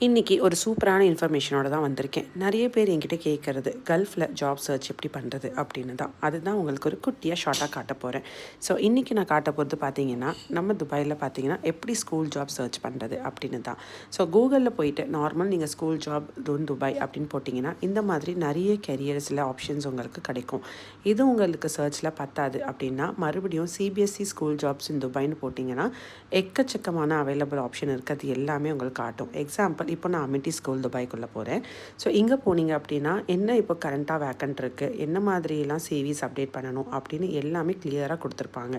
இன்றைக்கி ஒரு சூப்பரான இன்ஃபர்மேஷனோட தான் வந்திருக்கேன். நிறைய பேர் என்கிட்ட கேட்குறது கல்ஃபில் ஜாப் சர்ச் எப்படி பண்ணுறது அப்படின்னு தான். அதுதான் உங்களுக்கு ஒரு குட்டியாக ஷார்ட்டாக காட்ட போகிறேன். ஸோ இன்றைக்கி நான் காட்ட போகிறது பார்த்தீங்கன்னா, நம்ம துபாயில் பார்த்தீங்கன்னா எப்படி ஸ்கூல் ஜாப் சர்ச் பண்ணுறது அப்படின்னு தான். ஸோ கூகுளில் போயிட்டு நார்மல் நீங்கள் ஸ்கூல் ஜாப் துபாய் அப்படின்னு போட்டிங்கன்னா இந்த மாதிரி நிறைய கெரியர்ஸில் ஆப்ஷன்ஸ் உங்களுக்கு கிடைக்கும். இது உங்களுக்கு சர்ச்சில் பத்தாது அப்படின்னா மறுபடியும் சிபிஎஸ்சி ஸ்கூல் ஜாப்ஸ் இன் துபாய்னு போட்டிங்கன்னா எக்கச்சக்கமான அவைலபிள் ஆப்ஷன் இருக்குது. எல்லாமே உங்களுக்கு காட்டும். எக்ஸாம்பிள் இப்போ நான் அமிட்டி ஸ்கூல் துபாய்க்குள்ளே போகிறேன். ஸோ இங்கே போனீங்க அப்படின்னா என்ன இப்போ கரண்ட்டாக வேக்கண்ட் இருக்குது, என்ன மாதிரிலாம் சிவிஸ் அப்டேட் பண்ணணும் அப்படின்னு எல்லாமே கிளியராக கொடுத்துருப்பாங்க.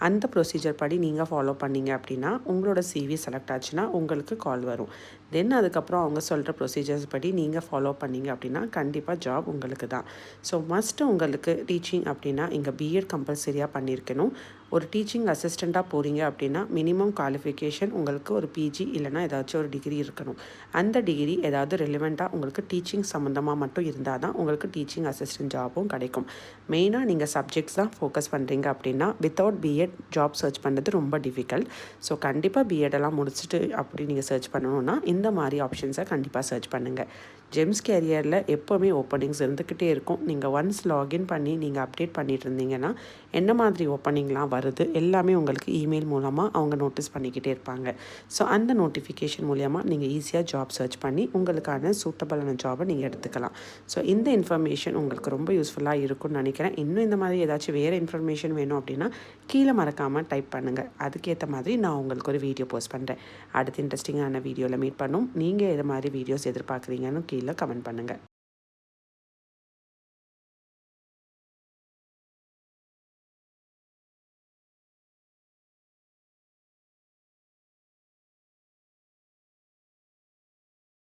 அந்த ப்ரொசீஜர் படி நீங்கள் ஃபாலோ பண்ணிங்க அப்படின்னா உங்களோட சிவி செலக்ட் ஆச்சுன்னா உங்களுக்கு கால் வரும். தென் அதுக்கப்புறம் அவங்க சொல்கிற ப்ரொசீஜர்ஸ் படி நீங்கள் ஃபாலோ பண்ணிங்க அப்படின்னா கண்டிப்பாக ஜாப் உங்களுக்கு தான். ஸோ மஸ்ட்டு உங்களுக்கு டீச்சிங் அப்படின்னா இங்கே பிஎட் கம்பல்சரியாக பண்ணியிருக்கணும். ஒரு டீச்சிங் அசிஸ்டண்ட்டாக போகிறீங்க அப்படின்னா மினிமம் குவாலிஃபிகேஷன் உங்களுக்கு ஒரு பிஜி இல்லைனா ஏதாச்சும் ஒரு டிகிரி இருக்கணும். அந்த டிகிரி ஏதாவது ரெலிவெண்ட்டாக உங்களுக்கு டீச்சிங் சம்மந்தமாக மட்டும் இருந்தால் தான் உங்களுக்கு டீச்சிங் அசிஸ்டன்ட் ஜாபும் கிடைக்கும். மெயினாக நீங்கள் சப்ஜெக்ட்ஸ் தான் ஃபோக்கஸ் பண்ணுறீங்க அப்படின்னா வித்தவுட் பிஎட் ஜாப் சர்ச் பண்ணுறது ரொம்ப டிஃபிகல்ட். ஸோ கண்டிப்பாக பிஎடெல்லாம் முடிச்சுட்டு அப்படி நீங்கள் சர்ச் பண்ணணுன்னா இந்த மாதிரி ஆப்ஷன்ஸை கண்டிப்பாக சர்ச் பண்ணுங்கள். ஜெம்ஸ் கேரியரில் எப்போவுமே ஓப்பனிங்ஸ் இருந்துக்கிட்டே இருக்கும். நீங்கள் ஒன்ஸ் லாகின் பண்ணி நீங்கள் அப்டேட் பண்ணிட்டு இருந்தீங்கன்னா என்ன மாதிரி ஓப்பனிங்லாம் வருது எல்லாமே உங்களுக்கு இமெயில் மூலமாக அவங்க நோட்டீஸ் பண்ணிக்கிட்டே இருப்பாங்க. ஸோ அந்த நோட்டிஃபிகேஷன் மூலமாக நீங்கள் ஈஸியாக ஜாப் சர்ச் பண்ணி உங்களுக்கான சூட்டபிளான ஜாபை நீங்கள் எடுத்துக்கலாம். ஸோ இந்த இன்ஃபர்மேஷன் உங்களுக்கு ரொம்ப யூஸ்ஃபுல்லாக இருக்கும்னு நினைக்கிறேன். இன்னும் இந்த மாதிரி ஏதாச்சும் வேறு இன்ஃபர்மேஷன் வேணும் அப்படின்னா கீழே மறக்காமல் டைப் பண்ணுங்கள். அதுக்கேற்ற மாதிரி நான் உங்களுக்கு ஒரு வீடியோ போஸ்ட் பண்ணுறேன். அடுத்த இன்ட்ரெஸ்டிங்கான வீடியோவில் மீட் பண்ணும். நீங்கள் எது மாதிரி வீடியோஸ் எதிர்பார்க்குறீங்கன்னு கீழே கமெண்ட் பண்ணுங்கள்.